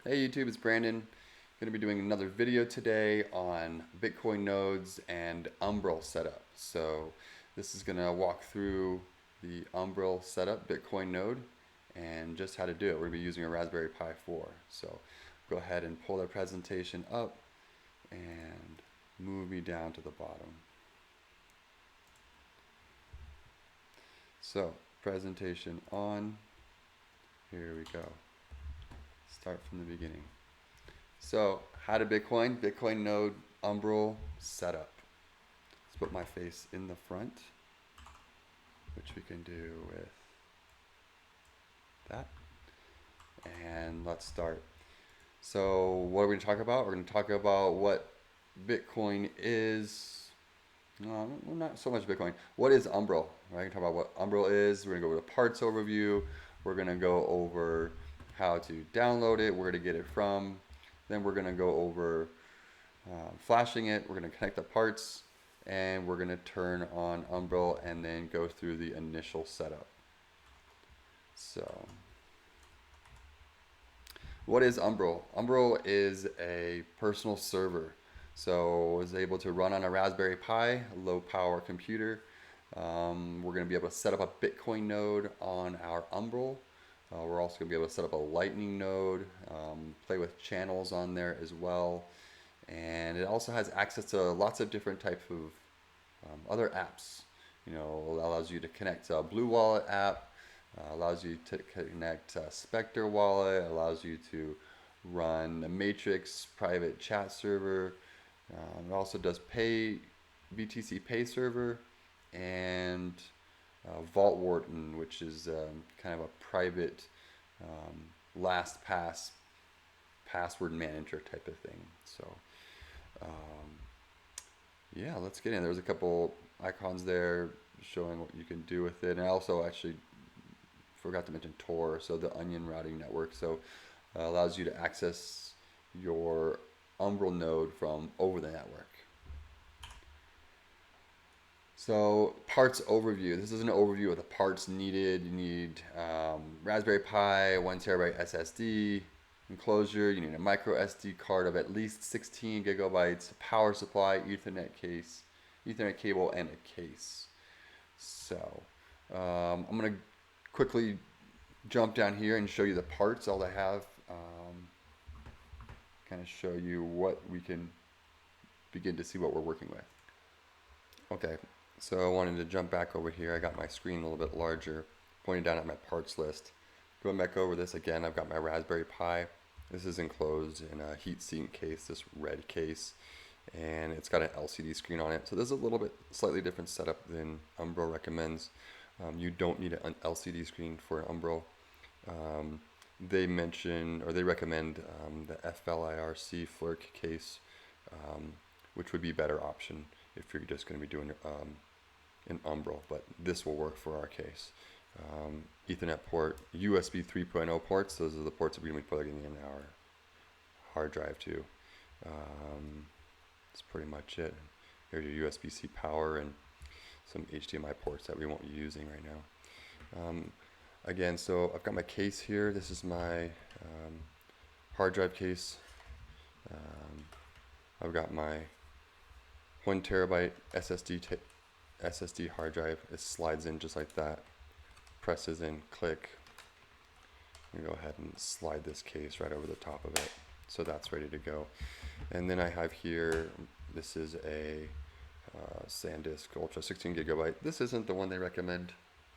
Hey YouTube, it's Brandon. Going to be doing another video today on Bitcoin nodes and Umbrel setup. So this is going to walk through the Umbrel setup Bitcoin node and just how to do it. We're going to be using a Raspberry Pi 4. So go ahead and pull the presentation up and move me down to the bottom. So presentation on. Here we go. Start from the beginning. So, how to Bitcoin node, Umbrel setup. Let's put my face in the front, which we can do with that. And let's start. So, what are we going to talk about? We're going to talk about what Bitcoin is. No, not so much Bitcoin. What is Umbrel? We're going to talk about what Umbrel is. We're going to go over the parts overview. We're going to go over how to download it, where to get it from. Then we're going to go over flashing it. We're going to connect the parts, and we're going to turn on Umbrel and then go through the initial setup. So, what is Umbrel? Umbrel is a personal server. So it's able to run on a Raspberry Pi, a low power computer. We're going to be able to set up a Bitcoin node on our Umbrel. We're also going to be able to set up a Lightning node, play with channels on there as well. And it also has access to lots of different types of other apps. You know, it allows you to connect a Blue Wallet app, allows you to connect a Spectre wallet, allows you to run a Matrix private chat server. It also does BTC Pay server and Vault Warden, which is kind of a private LastPass password manager type of thing. So yeah, let's get in. There's a couple icons there showing what you can do with it. And I also actually forgot to mention Tor, so the onion routing network. So allows you to access your Umbrel node from over the network. So parts overview. This is an overview of the parts needed. You need Raspberry Pi, 1 TB SSD, enclosure. You need a micro SD card of at least 16 gigabytes, power supply, Ethernet cable, and a case. So I'm gonna quickly jump down here and show you the parts. All I have, kind of show you what we can begin to see what we're working with. Okay, so I wanted to jump back over here. I got my screen a little bit larger, pointing down at my parts list. Going back over this again, I've got my Raspberry Pi. This is enclosed in a heatsink case, this red case, and it's got an LCD screen on it. So there's a little bit slightly different setup than Umbrel recommends. You don't need an LCD screen for an Umbrel. They mention, or they recommend the FLIRC Flirk case, which would be a better option if you're just going to be doing an Umbrel, but this will work for our case. Ethernet port, USB 3.0 ports, those are the ports that we're going to be plugging in our hard drive to. That's pretty much it. Here's your USB-C power and some HDMI ports that we won't be using right now. Again, so I've got my case here. This is my hard drive case. I've got my 1 TB SSD hard drive. It slides in just like that. Presses in, click. I'm gonna go ahead and slide this case right over the top of it. So that's ready to go. And then I have here, this is a SanDisk Ultra 16 GB. This isn't the one they recommend,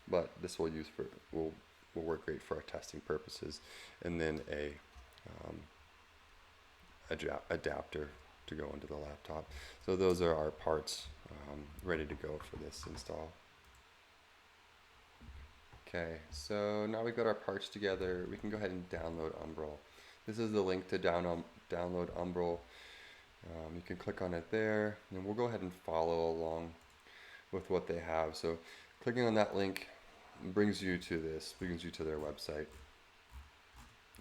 but this will work great for our testing purposes. And then a adapter to go into the laptop. So those are our parts ready to go for this install. Okay, so now we've got our parts together. We can go ahead and download Umbrel. This is the link to download Umbrel. You can click on it there, and we'll go ahead and follow along with what they have. So clicking on that link brings you to their website.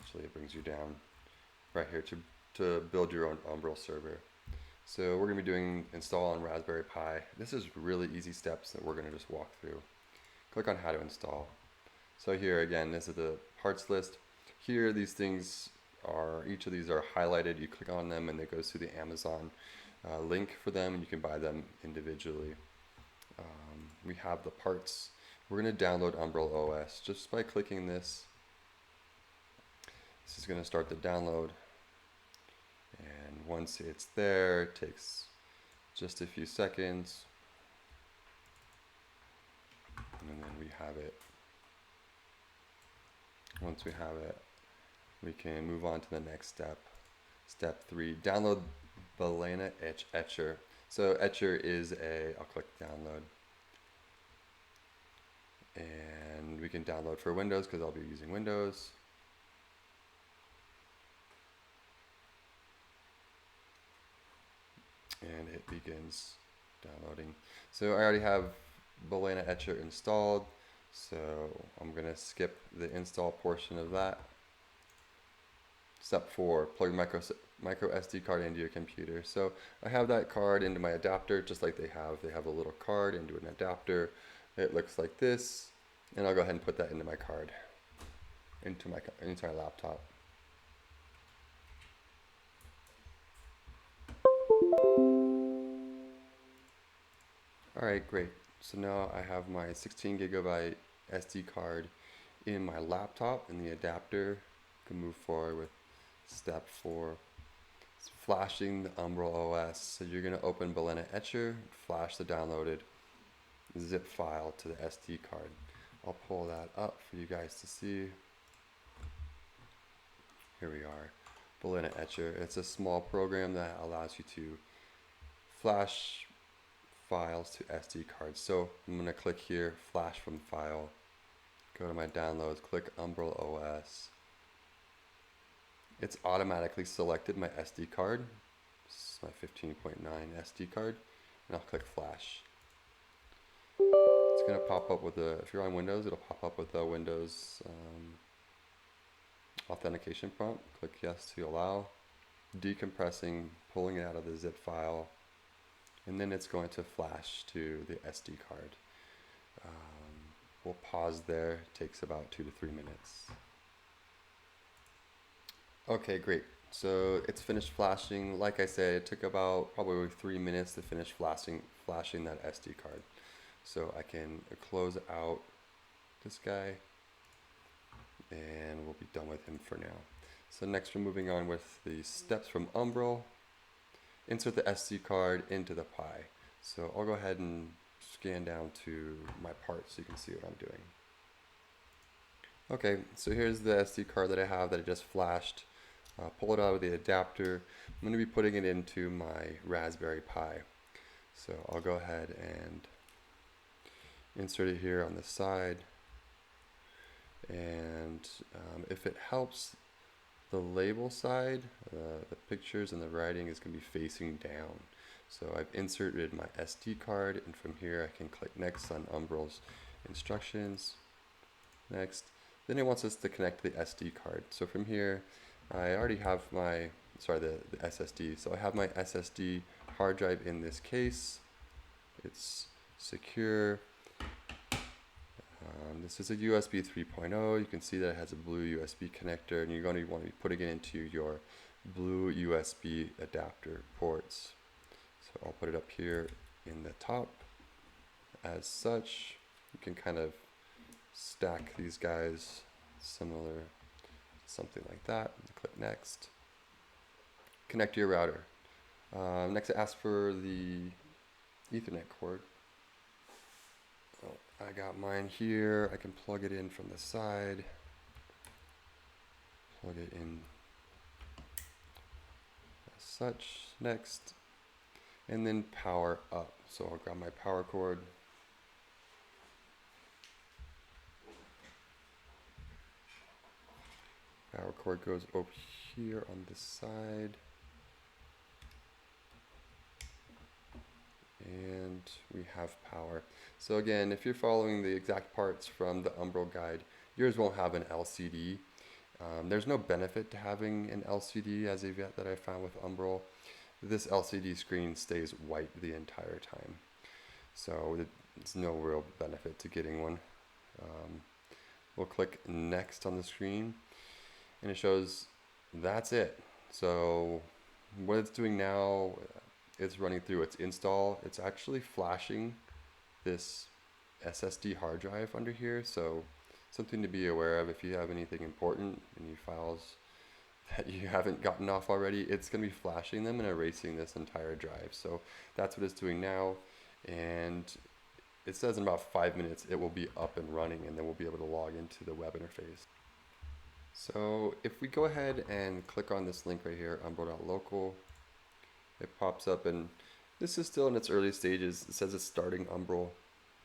Actually, it brings you down right here to build your own Umbrel server. So we're going to be doing install on Raspberry Pi. This is really easy steps that we're going to just walk through. Click on how to install. So here again, this is the parts list. Here, these things are, each of these are highlighted. You click on them and it goes to the Amazon link for them, and you can buy them individually. We have the parts. We're going to download Umbrel OS just by clicking this. This is going to start the download, and once it's there, it takes just a few seconds, and then we have it. Once we have it, we can move on to the next step. Step 3, download Balena Etcher. So Etcher is I'll click download. And we can download for Windows because I'll be using Windows. And it begins downloading. So I already have Balena Etcher installed, so I'm going to skip the install portion of that. Step 4, plug micro SD card into your computer. So I have that card into my adapter, just like they have. They have a little card into an adapter. It looks like this, and I'll go ahead and put that into my card, into my laptop. Alright, great. So now I have my 16 gigabyte SD card in my laptop, and the adapter. Can move forward with step 4. It's flashing the Umbrel OS. So you're going to open Balena Etcher, flash the downloaded zip file to the SD card. I'll pull that up for you guys to see. Here we are, Balena Etcher. It's a small program that allows you to flash files to SD cards. So I'm going to click here, flash from file, go to my downloads, click Umbrel OS. It's automatically selected my SD card. This is my 15.9 SD card, and I'll click flash. It's going to pop up with if you're on Windows, it'll pop up with a Windows authentication prompt. Click yes to allow. Decompressing, pulling it out of the zip file, and then it's going to flash to the SD card. We'll pause there. It takes about 2 to 3 minutes. Okay, great. So it's finished flashing. Like I said, it took about probably 3 minutes to finish flashing that SD card. So I can close out this guy, and we'll be done with him for now. So next we're moving on with the steps from Umbrel. Insert the SD card into the Pi. So I'll go ahead and scan down to my parts so you can see what I'm doing. Okay, so here's the SD card that I have that I just flashed. Pull it out of the adapter. I'm going to be putting it into my Raspberry Pi. So I'll go ahead and insert it here on the side. And if it helps, the label side, the pictures and the writing is going to be facing down. So I've inserted my SD card, and from here I can click next on Umbrel's instructions. Next. Then it wants us to connect the SD card. So from here, I already have the SSD. So I have my SSD hard drive in this case. It's secure. This is a USB 3.0. You can see that it has a blue USB connector, and you're going to want to be putting it into your blue USB adapter ports. So I'll put it up here in the top. As such, you can kind of stack these guys similar, something like that. Click next. Connect to your router. Next it asks for the Ethernet cord. Oh, I got mine here. I can plug it in from the side. Plug it in as such. Next. And then power up. So I'll grab my power cord. Power cord goes over here on this side. And we have power. So again, if you're following the exact parts from the Umbrel guide, yours won't have an LCD. There's no benefit to having an LCD as of yet that I found with Umbrel. This LCD screen stays white the entire time. So there's no real benefit to getting one. We'll click next on the screen, and it shows that's it. So what it's doing now, it's running through its install. It's actually flashing this SSD hard drive under here. So something to be aware of if you have anything important, any files that you haven't gotten off already, it's going to be flashing them and erasing this entire drive. So that's what it's doing now. And it says in about 5 minutes it will be up and running, and then we'll be able to log into the web interface. So if we go ahead and click on this link right here, umbrel.local, it pops up, and this is still in its early stages. It says it's starting Umbrel.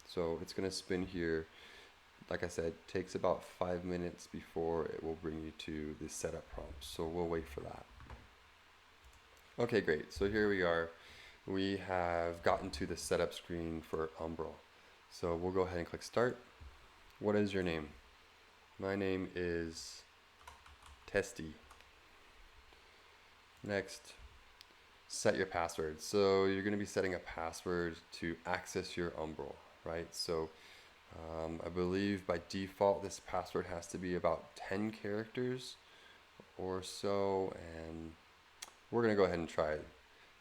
So it's going to spin here. Like I said, takes about 5 minutes before it will bring you to the setup prompt. So we'll wait for that. Okay, great. So here we are. We have gotten to the setup screen for Umbrel. So we'll go ahead and click start. What is your name? My name is Testy. Next, set your password. So you're going to be setting a password to access your Umbrel, right? So I believe by default this password has to be about 10 characters or so, and we're going to go ahead and try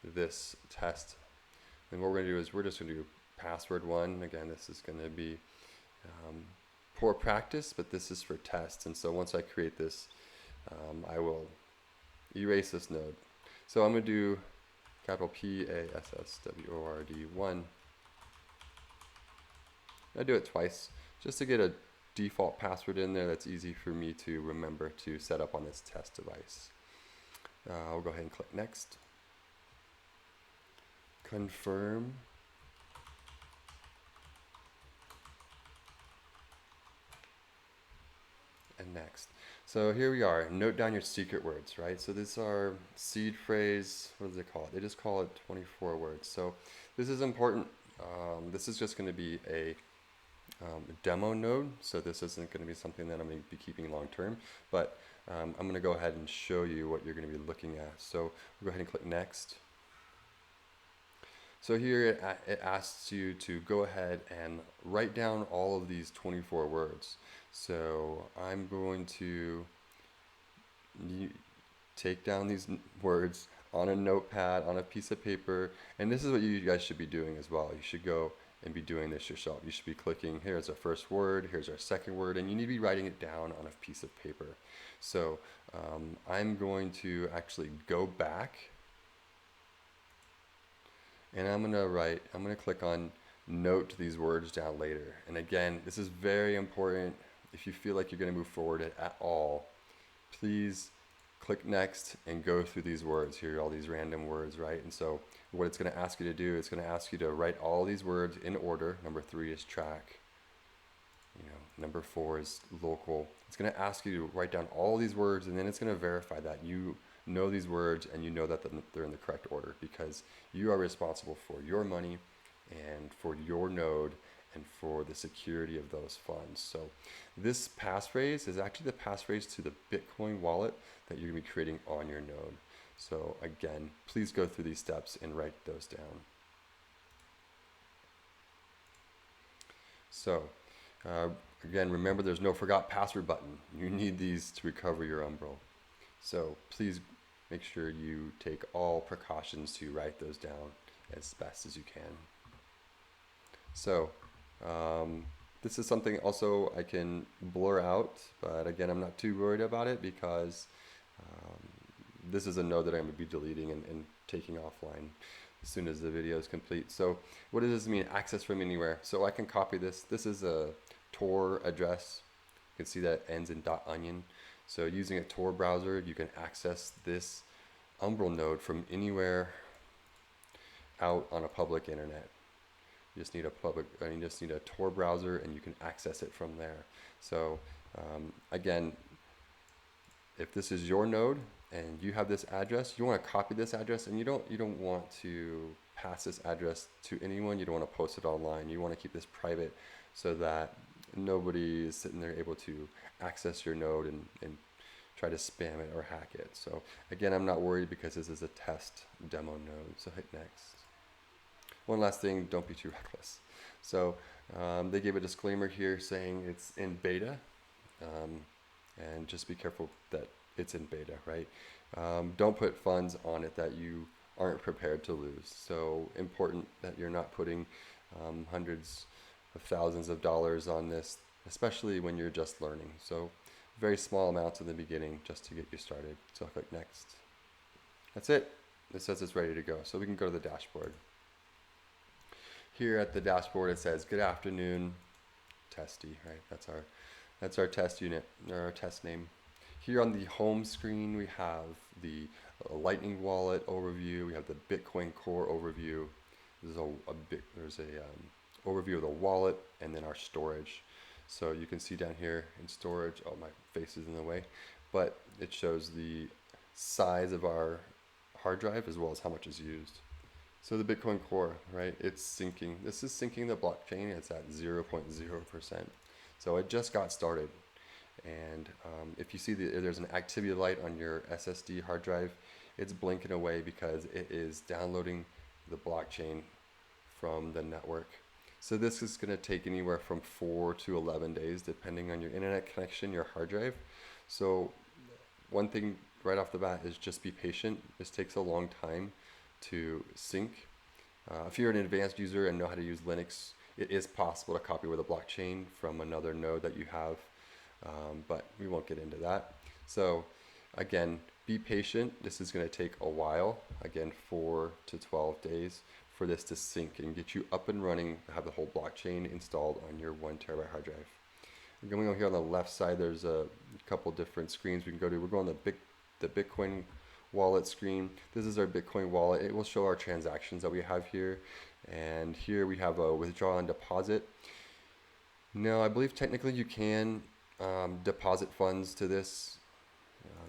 this test. And what we're going to do is we're just going to do password 1. Again, this is going to be poor practice, but this is for tests. And so once I create this, I will erase this node. So I'm going to do capital PASSWORD 1. I do it twice just to get a default password in there that's easy for me to remember to set up on this test device. I'll go ahead and click next. Confirm. And next. So here we are. Note down your secret words, right? So these are seed phrase. What do they call it? They just call it 24 words. So this is important. This is just going to be a demo node, so this isn't going to be something that I'm going to be keeping long term, but I'm going to go ahead and show you what you're going to be looking at. So we'll go ahead and click next. So here it asks you to go ahead and write down all of these 24 words. So I'm going to take down these words on a notepad, on a piece of paper, and this is what you guys should be doing as well. You should go and be doing this yourself. You should be clicking, here's our first word, here's our second word, and you need to be writing it down on a piece of paper. So I'm going to actually go back, and I'm going to click on note these words down later. And again, this is very important. If you feel like you're going to move forward at all, please click next and go through these words. Here are all these random words, right? And so what it's going to ask you to do, it's going to ask you to write all these words in order. Number 3 is track. Number 4 is local. It's going to ask you to write down all these words, and then it's going to verify that you know these words and you know that they're in the correct order, because you are responsible for your money and for your node and for the security of those funds. So this passphrase is actually the passphrase to the Bitcoin wallet that you're going to be creating on your node. So again, please go through these steps and write those down. So again, remember there's no forgot password button. You need these to recover your Umbrel. So please make sure you take all precautions to write those down as best as you can. So this is something also I can blur out, but again, I'm not too worried about it because this is a node that I'm going to be deleting and taking offline as soon as the video is complete. So what does this mean? Access from anywhere. So I can copy this. This is a Tor address. You can see that it ends in .onion. So using a Tor browser, you can access this Umbrel node from anywhere out on a public internet. You just need a Tor browser, and you can access it from there. So again, if this is your node and you have this address, you want to copy this address, and you don't want to pass this address to anyone. You don't want to post it online. You want to keep this private so that nobody is sitting there able to access your node and try to spam it or hack it. So again, I'm not worried because this is a test demo node. So hit next. One last thing, don't be too reckless. So they gave a disclaimer here saying it's in beta, and just be careful that it's in beta, right? Don't put funds on it that you aren't prepared to lose. So important that you're not putting hundreds of thousands of dollars on this, especially when you're just learning. So very small amounts in the beginning just to get you started. So I'll click next. That's it. It says it's ready to go. So we can go to the dashboard. Here at the dashboard it says good afternoon testy, right? That's our test unit, or our test name. Here on the home screen we have the Lightning Wallet overview, we have the Bitcoin Core overview. There's a overview of the wallet and then our storage. So you can see down here in storage, oh my face is in the way, but it shows the size of our hard drive as well as how much is used. So the Bitcoin Core, right, it's syncing. This is syncing the blockchain. It's at 0.0%. So it just got started. And if you see there's an activity light on your SSD hard drive, it's blinking away because it is downloading the blockchain from the network. So this is going to take anywhere from 4 to 11 days depending on your internet connection, your hard drive. So one thing right off the bat is just be patient. This takes a long time to sync. If you're an advanced user and know how to use Linux, it is possible to copy over the blockchain from another node that you have, but we won't get into that. So again, be patient. This is going to take a while, again 4 to 12 days for this to sync and get you up and running, have the whole blockchain installed on your 1 terabyte hard drive. Going over here on the left side, there's a couple different screens we can go to. We're going to the Bitcoin wallet screen. This is our Bitcoin wallet. It will show our transactions that we have here, and here we have a withdraw and deposit. Now I believe technically you can deposit funds to this,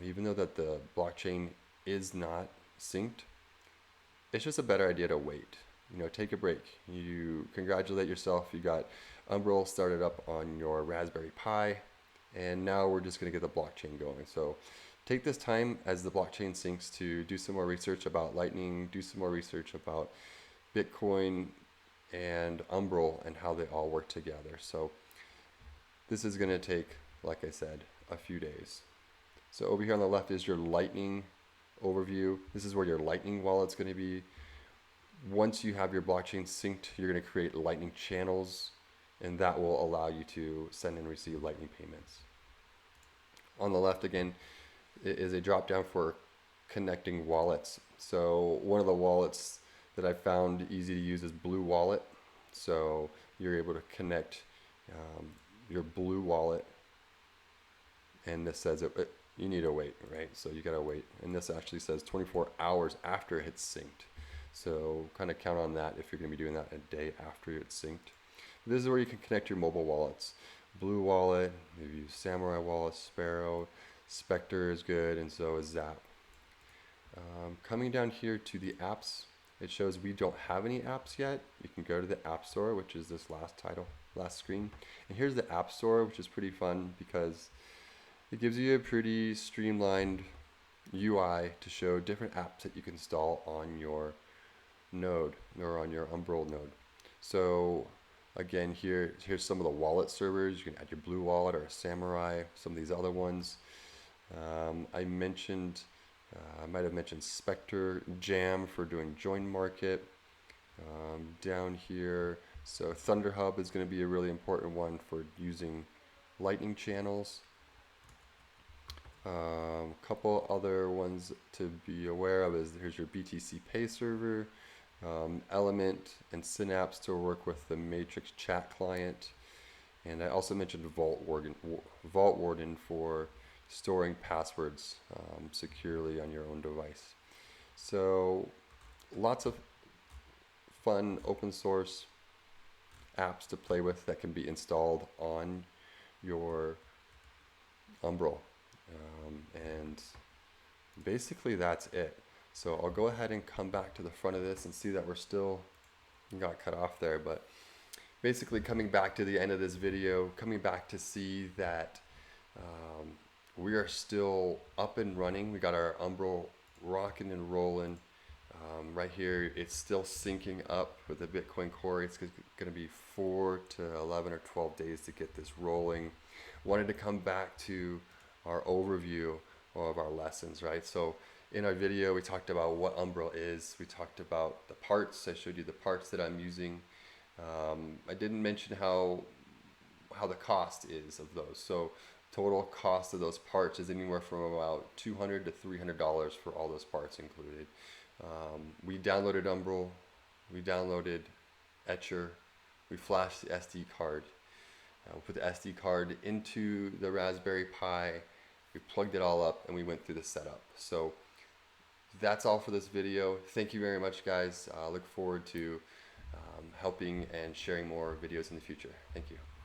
even though that the blockchain is not synced. It's just a better idea to wait. Take a break. You congratulate yourself, you got Umbrel started up on your Raspberry Pi, and now we're just going to get the blockchain going. So take this time as the blockchain syncs to do some more research about Lightning, do some more research about Bitcoin and Umbrel and how they all work together. So this is going to take, like I said, a few days. So over here on the left is your Lightning overview. This is where your Lightning wallet's going to be. Once you have your blockchain synced, you're going to create Lightning channels, and that will allow you to send and receive Lightning payments. On the left again is a drop down for connecting wallets. So one of the wallets that I found easy to use is Blue Wallet. So you're able to connect your Blue Wallet, and this says you need to wait, right? So you gotta wait, and this actually says 24 hours after it's synced. So kind of count on that if you're gonna be doing that a day after it's synced. This is where you can connect your mobile wallets. Blue Wallet, maybe use Samurai Wallet, Sparrow, Spectre is good, and so is Zap. Coming down here to the apps, it shows we don't have any apps yet. You can go to the App Store, which is this last screen. And here's the App Store, which is pretty fun because it gives you a pretty streamlined UI to show different apps that you can install on your node or on your Umbrel node. So again, here's some of the wallet servers. You can add your Blue Wallet or a Samurai, some of these other ones. I might have mentioned Spectre, Jam for doing join market. Down here, so Thunder Hub is going to be a really important one for using Lightning channels. A couple other ones to be aware of is here's your BTC Pay server, Element and Synapse to work with the Matrix chat client, and I also mentioned Vault Warden for storing passwords securely on your own device. So lots of fun open source apps to play with that can be installed on your Umbrel. And basically that's it. So I'll go ahead and come back to the front of this and see that we're still got cut off there, but basically coming back to the end of this video, coming back to see that we are still up and running. We got our Umbrel rocking and rolling. Right here, it's still syncing up with the Bitcoin Core. It's going to be 4 to 11 or 12 days to get this rolling. Wanted to come back to our overview of our lessons, right? So in our video, we talked about what Umbrel is. We talked about the parts. I showed you the parts that I'm using. I didn't mention how the cost is of those. So total cost of those parts is anywhere from about $200 to $300 for all those parts included. We downloaded Umbrel, we downloaded Etcher, we flashed the SD card. We put the SD card into the Raspberry Pi, we plugged it all up, and we went through the setup. So that's all for this video. Thank you very much, guys. I look forward to helping and sharing more videos in the future. Thank you.